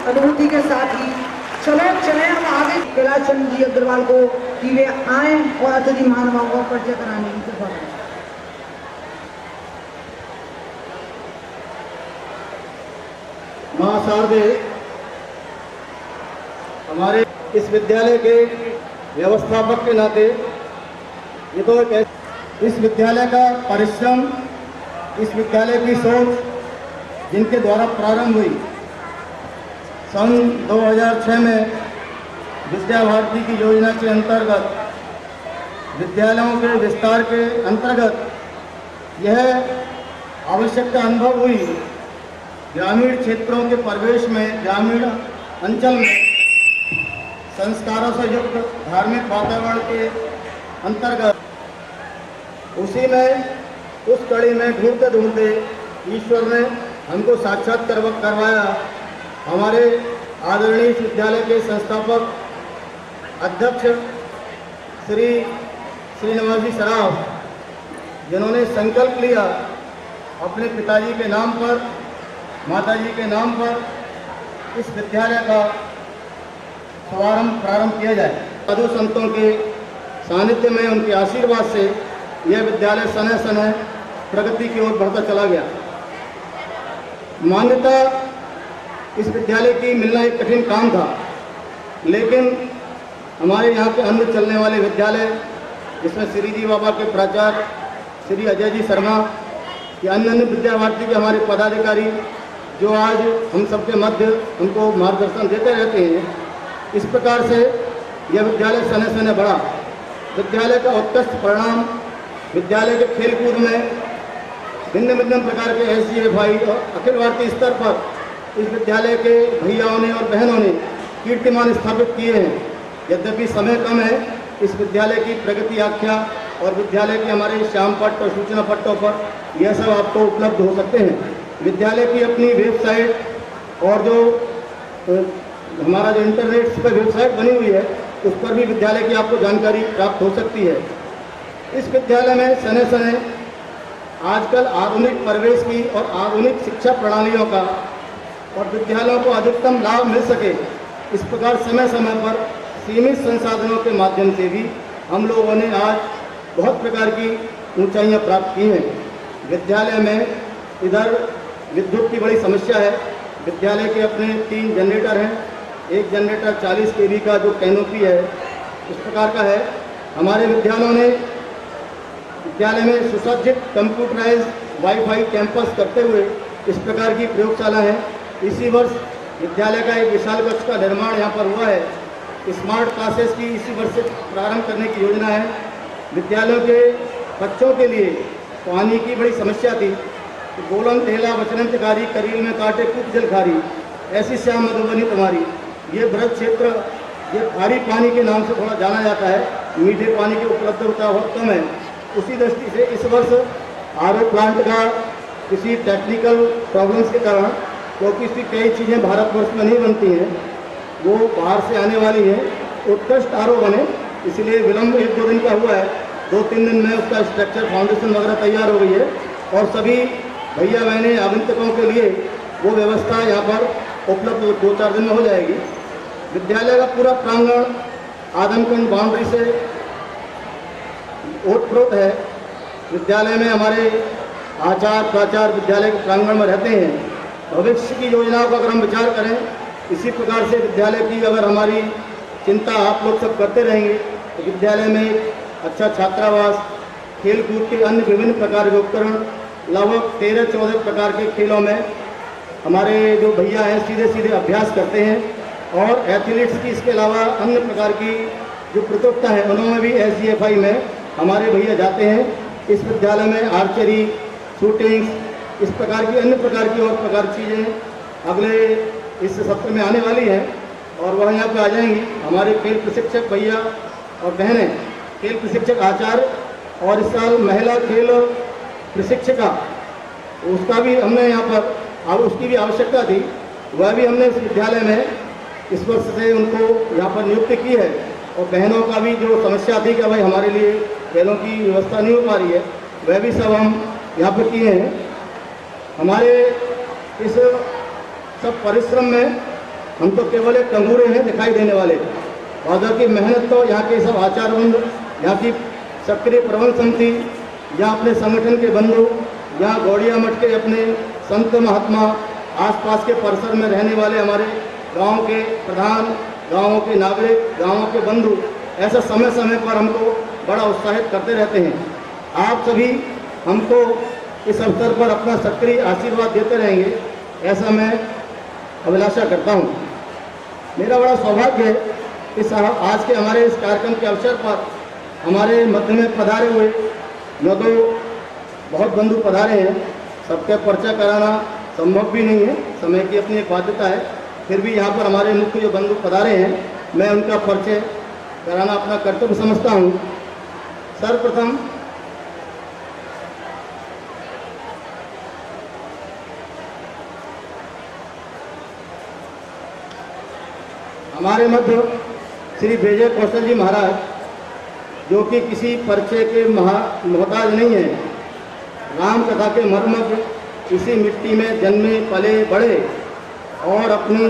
अनुभूति के साथ ही चले हम आगे कैलाश चंद्र जी अग्रवाल को कि वे आए और अतिथि महानुभावों का परिचय कराने की कृपा करें। मां शारदे हमारे इस विद्यालय के व्यवस्थापक के नाते ये तो इस विद्यालय का परिश्रम, इस विद्यालय की सोच जिनके द्वारा प्रारंभ हुई सन 2006 में विद्या भारती की योजना के अंतर्गत विद्यालयों के विस्तार के अंतर्गत यह आवश्यकता अनुभव हुई ग्रामीण क्षेत्रों के परिवेश में, ग्रामीण अंचल में संस्कारों से युक्त धार्मिक वातावरण के अंतर्गत उसी में उस कड़ी में ढूंढते ढूंढते ईश्वर ने हमको साक्षात करवाया। हमारे आदरणीय विद्यालय के संस्थापक अध्यक्ष श्री श्रीनिवास जी सराफ, जिन्होंने संकल्प लिया अपने पिताजी के नाम पर, माताजी के नाम पर इस विद्यालय का प्रारंभ किया जाए। साधु संतों के सानिध्य में, उनके आशीर्वाद से यह विद्यालय समय समय प्रगति की ओर बढ़ता चला गया। मान्यता इस विद्यालय की मिलना एक कठिन काम था, लेकिन हमारे यहाँ के अन्य चलने वाले विद्यालय जिसमें श्री जी बाबा के प्राचार्य श्री अजय जी शर्मा या अन्य अन्य विद्या भारती के हमारे पदाधिकारी जो आज हम सबके मध्य उनको मार्गदर्शन देते रहते हैं, इस प्रकार से यह विद्यालय सने सने बढ़ा। विद्यालय का उत्कृष्ट परिणाम विद्यालय के खेलकूद में भिन्न भिन्न प्रकार के SGFI और अखिल भारतीय स्तर पर इस विद्यालय के भैयाओं ने और बहनों ने कीर्तिमान स्थापित किए हैं। यद्यपि समय कम है, इस विद्यालय की प्रगति आख्या और विद्यालय के हमारे श्याम पट्ट और सूचना पट्टों पर यह सब आपको उपलब्ध हो सकते हैं। विद्यालय की अपनी वेबसाइट और जो हमारा जो इंटरनेट पर वेबसाइट बनी हुई है उस पर भी विद्यालय की आपको जानकारी प्राप्त हो सकती है। इस विद्यालय में सने सने आजकल आधुनिक परिवेश की और आधुनिक शिक्षा प्रणालियों का और विद्यालयों को अधिकतम लाभ मिल सके, इस प्रकार समय समय पर सीमित संसाधनों के माध्यम से भी हम लोगों ने आज बहुत प्रकार की ऊंचाइयां प्राप्त की हैं। विद्यालय में इधर विद्युत की बड़ी समस्या है। विद्यालय के अपने 3 जनरेटर हैं। एक जनरेटर 40 kV का जो कैनोपी है इस प्रकार का है। हमारे विद्यालयों ने विद्यालय में सुसज्जित कंप्यूटराइज वाईफाई कैंपस करते हुए इस प्रकार की प्रयोगशाला है। इसी वर्ष विद्यालय का एक विशाल कक्ष का निर्माण यहाँ पर हुआ है। स्मार्ट क्लासेस की इसी वर्ष से प्रारंभ करने की योजना है। विद्यालयों के बच्चों के लिए पानी की बड़ी समस्या थी। बोलन टेला वचनंतकारी करील में काटे कूप जल खारी, ऐसी श्याम मधुबनी तुम्हारी। ये ब्रज क्षेत्र ये खारी पानी के नाम से थोड़ा जाना जाता है। मीठे पानी की उपलब्धता बहुत कम है। उसी दृष्टि से इस वर्ष RO प्लांट का किसी टेक्निकल प्रॉब्लम्स के कारण, क्योंकि इसकी कई चीज़ें भारतवर्ष में नहीं बनती हैं, वो बाहर से आने वाली है, उत्कृष्ट RO बने, इसलिए विलम्ब 1-2 दिन का हुआ है। 2-3 दिन में उसका स्ट्रक्चर फाउंडेशन वगैरह तैयार हो गई है और सभी भैया बहने आगंतुकों के लिए वो व्यवस्था यहाँ पर उपलब्ध 2-4 दिन में हो जाएगी। विद्यालय का पूरा प्रांगण आदमकुंड बाउंड्री से ओतप्रोत है। विद्यालय में हमारे आचार्य प्राचार्य विद्यालय के प्रांगण में रहते हैं। भविष्य की योजनाओं का अगर हम विचार करें, इसी प्रकार से विद्यालय की अगर हमारी चिंता आप लोग सब करते रहेंगे तो विद्यालय में अच्छा छात्रावास, खेल कूद के अन्य विभिन्न प्रकार के उपकरण, लगभग 13-14 प्रकार के खेलों में हमारे जो भैया हैं सीधे सीधे अभ्यास करते हैं और एथलीट्स की इसके अलावा अन्य प्रकार की जो प्रतियोगिता है उनमें भी SGFI में हमारे भैया जाते हैं। इस विद्यालय में आर्चरी, शूटिंग्स, इस प्रकार की अन्य प्रकार की और प्रकार की चीज़ें अगले इस सत्र में आने वाली हैं और वह यहाँ पे आ जाएंगी। हमारे खेल प्रशिक्षक भैया और बहनें, खेल प्रशिक्षक आचार्य और इस साल महिला खेल प्रशिक्षिका, उसका भी हमने यहाँ पर अब उसकी भी आवश्यकता थी, वह भी हमने इस विद्यालय में इस वर्ष से उनको यहाँ पर नियुक्त की है। और बहनों का भी जो समस्या थी कि भाई हमारे लिए खेलों की व्यवस्था नहीं हो पा रही है, वह भी सब हम यहाँ पर किए हैं। हमारे इस सब परिश्रम में हम तो केवल एक टंगूरे हैं दिखाई देने वाले, और की मेहनत तो यहाँ के सब आचार्यवृंद, यहाँ की सक्रिय प्रबंध समिति, यहाँ अपने संगठन के बंधु, यहाँ गौड़िया मठ के अपने संत महात्मा, आसपास के परिसर में रहने वाले हमारे गांव के प्रधान, गांवों के नागरिक, गांवों के बंधु, ऐसा समय समय पर हमको बड़ा उत्साहित करते रहते हैं। आप सभी हमको इस अवसर पर अपना सक्रिय आशीर्वाद देते रहेंगे, ऐसा मैं अभिलाषा करता हूँ। मेरा बड़ा सौभाग्य है इस आज के हमारे इस कार्यक्रम के अवसर पर हमारे मध्य में पधारे हुए जो तो बहुत बंधु पधारे हैं, सबका परिचय कराना संभव भी नहीं है, समय की अपनी एक बाध्यता है। फिर भी यहाँ पर हमारे मुख्य जो बंधु पधारे हैं, मैं उनका परिचय कराना अपना कर्तव्य समझता हूँ। सर्वप्रथम हमारे मध्य श्री विजय कौशल जी महाराज, जो कि किसी परिचय के मोहताज नहीं है। राम कथा के मर्मज्ञ, इसी मिट्टी में जन्मे पले बड़े और अपनी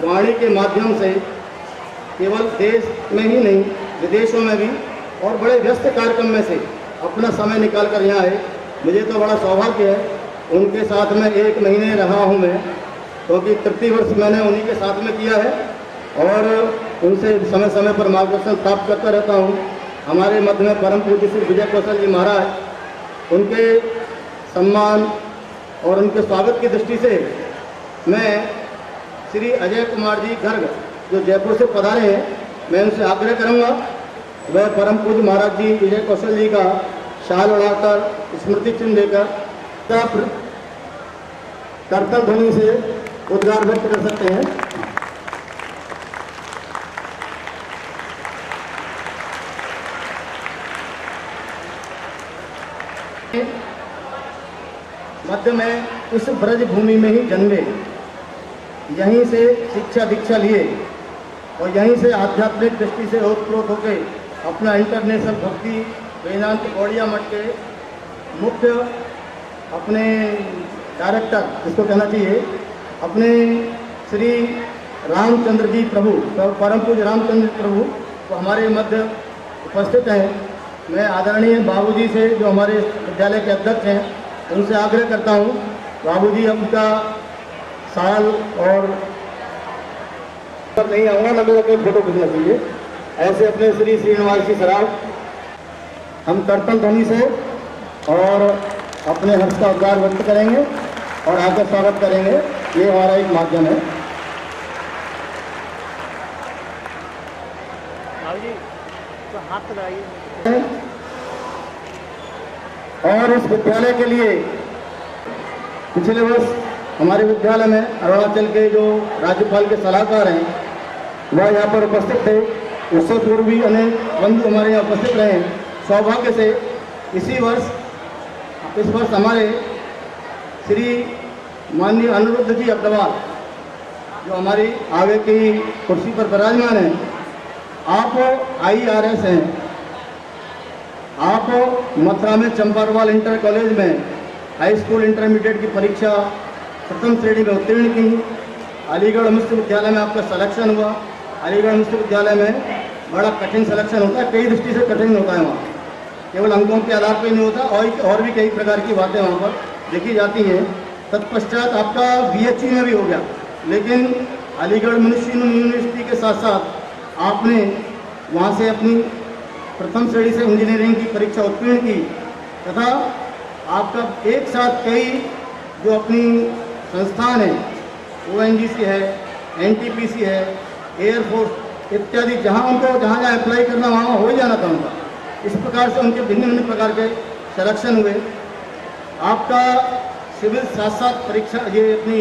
वाणी के माध्यम से केवल देश में ही नहीं विदेशों में भी और बड़े व्यस्त कार्यक्रम में से अपना समय निकाल कर यहाँ आए। मुझे तो बड़ा सौभाग्य है, उनके साथ में 1 महीने रहा हूँ मैं क्योंकि तृतीय वर्ष मैंने उन्हीं के साथ में किया है और उनसे समय समय पर मार्गदर्शन प्राप्त करता रहता हूँ। हमारे मध्य में परम पूज्य श्री विजय कौशल जी महाराज, उनके सम्मान और उनके स्वागत की दृष्टि से मैं श्री अजय कुमार जी गर्ग जो जयपुर से पधारे हैं, मैं उनसे आग्रह करूंगा वह परम पूज्य महाराज जी विजय कौशल जी का शाल उड़ाकर स्मृति चिन्ह देकर तब करतल ध्वनि से उद्गार व्यक्त कर सकते हैं। मध्य में इस ब्रज भूमि में ही जन्मे, यहीं से शिक्षा दीक्षा लिए और यहीं से आध्यात्मिक दृष्टि से ओतप्रोत होकर अपना इंटरनेशनल भक्ति वेदांत गौड़िया मठ के मुख्य अपने डायरेक्टर जिसको कहना चाहिए अपने श्री रामचंद्र जी प्रभु परम पूज्य रामचंद्र प्रभु तो हमारे मध्य उपस्थित हैं। मैं आदरणीय बाबूजी से जो हमारे विद्यालय के अध्यक्ष हैं उनसे आग्रह करता हूँ, बाबूजी उनका साल और नहीं आऊँगा ना मेरा कोई फोटो खींचना चाहिए। ऐसे अपने श्री श्रीनिवास जी सराफ हम करतल ध्वनि से और अपने हर्ष का उद्गार व्यक्त करेंगे और आकर स्वागत करेंगे। ये हमारा एक माध्यम है। तो हाथ लगाइए। और इस विद्यालय के लिए पिछले वर्ष हमारे विद्यालय में अरुणाचल के जो राज्यपाल के सलाहकार हैं वह यहाँ पर उपस्थित थे। उससे पूर्व भी अनेक बंधु हमारे यहाँ उपस्थित रहे। सौभाग्य से इस वर्ष हमारे श्री माननीय अनिरुद्ध जी अग्रवाल जो हमारी आगे की कुर्सी पर विराजमान हैं, आप IRS हैं। आप मथुरा में चंपारवाल इंटर कॉलेज में हाई स्कूल इंटरमीडिएट की परीक्षा प्रथम श्रेणी में उत्तीर्ण की। अलीगढ़ मुक्त विद्यालय में आपका सिलेक्शन हुआ। अलीगढ़ मुक्त विद्यालय में बड़ा कठिन सिलेक्शन होता है, कई दृष्टि से कठिन होता है। वहाँ केवल अंकों के आधार पर नहीं होता और भी कई प्रकार की बातें वहाँ पर देखी जाती हैं। तत्पश्चात आपका BHU में भी हो गया, लेकिन अलीगढ़ मुस्लिम यूनिवर्सिटी के साथ साथ आपने वहाँ से अपनी प्रथम श्रेणी से इंजीनियरिंग की परीक्षा उत्तीर्ण की तथा आपका एक साथ कई जो अपनी संस्थान है ONGC है, NTPC है, एयरफोर्स इत्यादि जहाँ अप्लाई करना वहाँ हो ही जाना था उनका। इस प्रकार से उनके भिन्न भिन्न प्रकार के सिलेक्शन हुए। आपका सिविल साथ साथ परीक्षा ये अपनी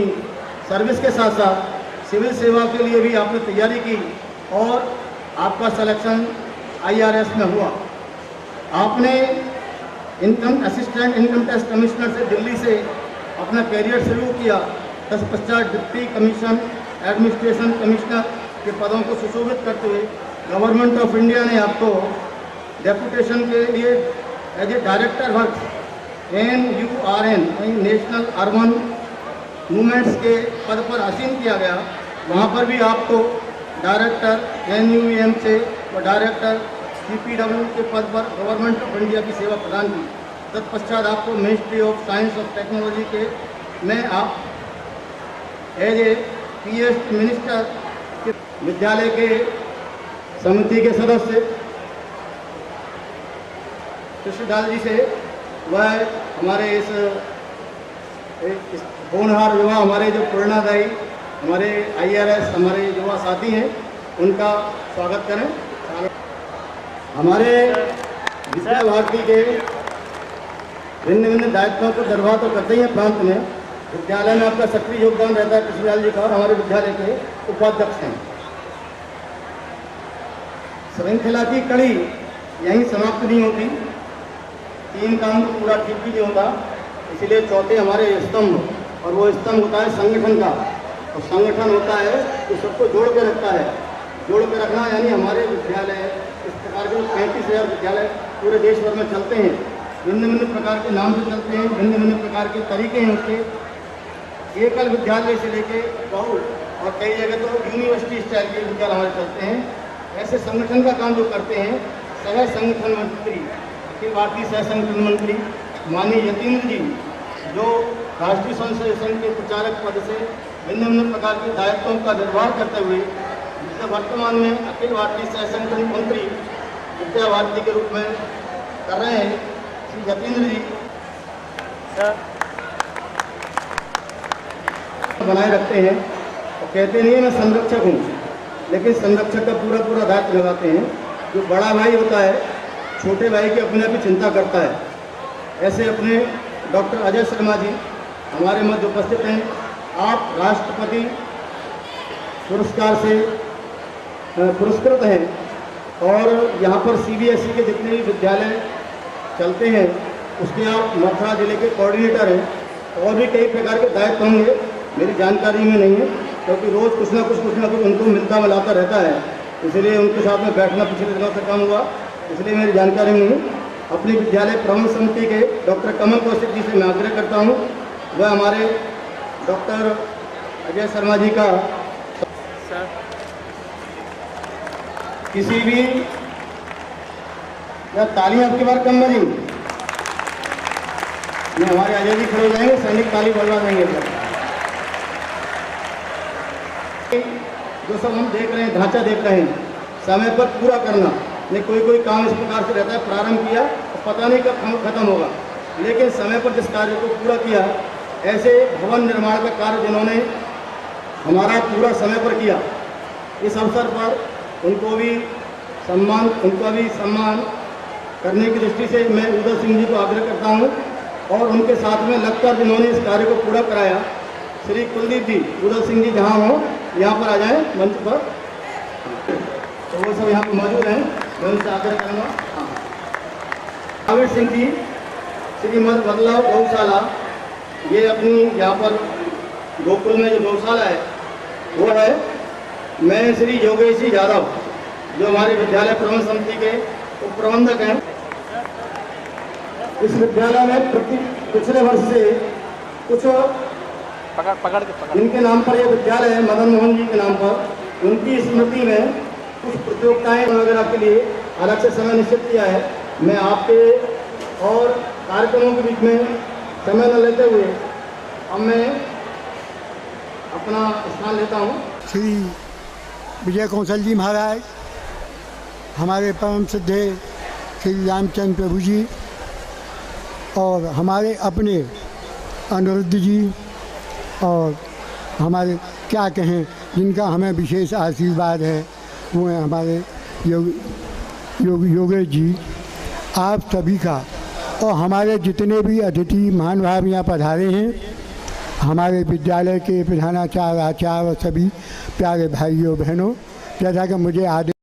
सर्विस के साथ साथ सिविल सेवा के लिए भी आपने तैयारी की और आपका सिलेक्शन IRS में हुआ। आपने असिस्टेंट इनकम टैक्स कमिश्नर से दिल्ली से अपना कैरियर शुरू किया। तत्पश्चात डिप्टी कमीशन एडमिनिस्ट्रेशन कमिश्नर के पदों को सुशोभित करते हुए गवर्नमेंट ऑफ इंडिया ने आपको डेपुटेशन के लिए as a director work NURN national urban movements के पद पर आसीन किया गया। वहाँ पर भी आपको डायरेक्टर NUEM से और डायरेक्टर CPW के पद पर गवर्नमेंट ऑफ इंडिया की सेवा प्रदान की। तत्पश्चात आपको मिनिस्ट्री ऑफ साइंस और टेक्नोलॉजी के में आप एज ए PS मिनिस्टर के विद्यालय के समिति के सदस्य कृष्णदास जी से वह हमारे इस होनहार युवा हमारे जो प्रेरणादायी हमारे IRS हमारे युवा साथी हैं उनका स्वागत करें। हमारे विद्या भारती के भिन्न भिन्न दायित्वों को निर्वाह तो करते ही हैं प्रांत में। विद्यालय में आपका सक्रिय योगदान रहता है कृष्णलाल जी का और हमारे विद्यालय के उपाध्यक्ष हैं। श्रृंखला की कड़ी यहीं समाप्त नहीं होती, 3 काम को पूरा ठीक भी नहीं होता, इसलिए चौथे हमारे स्तंभ और वो स्तंभ होता है संगठन का। और संगठन होता है तो सबको जोड़ के रखता है। जोड़ के रखना यानी हमारे विद्यालय इस प्रकार के 35,000 विद्यालय पूरे देश भर में चलते हैं। भिन्न भिन्न प्रकार के नाम से चलते हैं, भिन्न भिन्न प्रकार के तरीके हैं उसके। एकल विद्यालय से लेके बहुत और कई जगह तो यूनिवर्सिटी स्टाइल के विद्यालय हमारे चलते हैं। ऐसे संगठन का काम जो करते हैं सह संगठन मंत्री अखिल भारतीय सह संगठन मंत्री माननीय यतीन्द्र जी जो राष्ट्रीय स्वयं सेवक संघ के प्रचारक पद से भिन्न भिन्न प्रकार के दायित्वों का निर्वाह करते हुए जिसे वर्तमान में अखिल भारतीय सह संगठन मंत्री विद्या भारती के रूप में कर रहे हैं श्री जतेंद्र जी सर बनाए रखते हैं और कहते नहीं है मैं संरक्षक हूँ, लेकिन संरक्षक का पूरा पूरा दायित्व लगाते हैं। जो बड़ा भाई होता है छोटे भाई की अपने आप ही चिंता करता है। ऐसे अपने डॉक्टर अजय शर्मा जी हमारे मध्य उपस्थित हैं। आप राष्ट्रपति पुरस्कार से पुरस्कृत हैं और यहाँ पर CBSE के जितने भी विद्यालय चलते हैं उसके आप मथुरा जिले के कोऑर्डिनेटर हैं। और भी कई प्रकार के दायित्व होंगे, मेरी जानकारी में नहीं है, क्योंकि रोज़ कुछ ना कुछ उनको मिलता मिलाता रहता है, इसलिए उनके साथ में बैठना पिछले दिनों से कम हुआ, इसलिए मेरी जानकारी में नहीं। अपनी विद्यालय प्रबंध समिति के डॉक्टर कमल कौशिक जी से मैं आग्रह करता हूँ वह हमारे डॉक्टर अजय शर्मा जी का सर किसी भी या तालियां आपकी बार कम बजी नहीं, हमारे अजय जी खड़े हो जाएंगे, सैनिक ताली बजवा देंगे। जो सब हम देख रहे हैं, ढांचा देख रहे हैं, समय पर पूरा करना नहीं। कोई काम इस प्रकार से रहता है, प्रारंभ किया और पता नहीं कब खत्म होगा, लेकिन समय पर जिस कार्य को पूरा किया, ऐसे भवन निर्माण का कार्य जिन्होंने हमारा पूरा समय पर किया, इस अवसर पर उनको भी सम्मान करने की दृष्टि से मैं उदय सिंह जी को आग्रह करता हूँ और उनके साथ में लगकर जिन्होंने इस कार्य को पूरा कराया, श्री कुलदीप जी, उदय सिंह जी जहाँ हों यहाँ पर आ जाएं मंच पर, तो वो सब यहाँ पर मौजूद हैं, मैं उनसे आग्रह करूँगा। आविर सिंह जी, श्रीमद बदलाव गौशाला, ये अपनी यहाँ पर गोकुल में जो गौशाला है वो है। मैं श्री योगेश जी यादव जो हमारे विद्यालय प्रबंध समिति के उप प्रबंधक हैं। इस विद्यालय में पिछले वर्ष से कुछ पकड़ जिनके नाम पर यह विद्यालय है, मदन मोहन जी के नाम पर, उनकी स्मृति में कुछ प्रतियोगिताएं वगैरह के लिए अलग से समय निश्चित किया है। मैं आपके और कार्यक्रमों के बीच में समय न लेते हुए अब मैं अपना स्थान लेता हूँ। श्री विजय कौशल जी महाराज, हमारे परम सिद्धे श्री रामचंद्र प्रभु जी और हमारे अपने अनिरुद्ध जी और हमारे क्या कहें जिनका हमें विशेष आशीर्वाद है वो हैं हमारे योगेश जी। आप सभी का और हमारे जितने भी अतिथि महानुभाव यहाँ पधारे हैं, हमारे विद्यालय के प्रधानाचार्य, आचार्य और सभी प्यारे भाइयों बहनों, जैसा कि मुझे आदेश